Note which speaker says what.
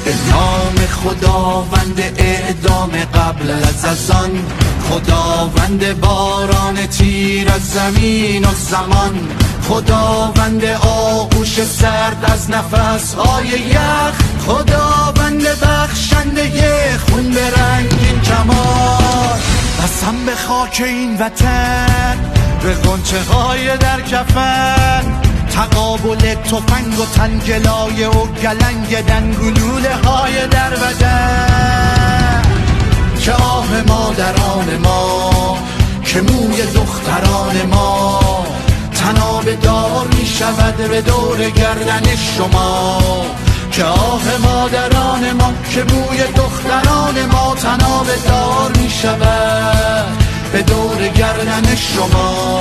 Speaker 1: به نام خداوند اعدام قبل از آن، خداوند باران تیر از زمین و زمان، خداوند آغوش سرد از نفسهای یخ، خداوند بخشنده خون به رنگین کمان. قسم به خاک این وطن، به غنچه های در کفن، تقابل تفنگ و تنگلای و گلنگ دنگلوله های در بدن. که آه مادران ما، که موی دختران ما تناب دار می شود به دور گردن شما. که آه مادران ما، که موی دختران ما تناب دار می شود به دور گردن شما.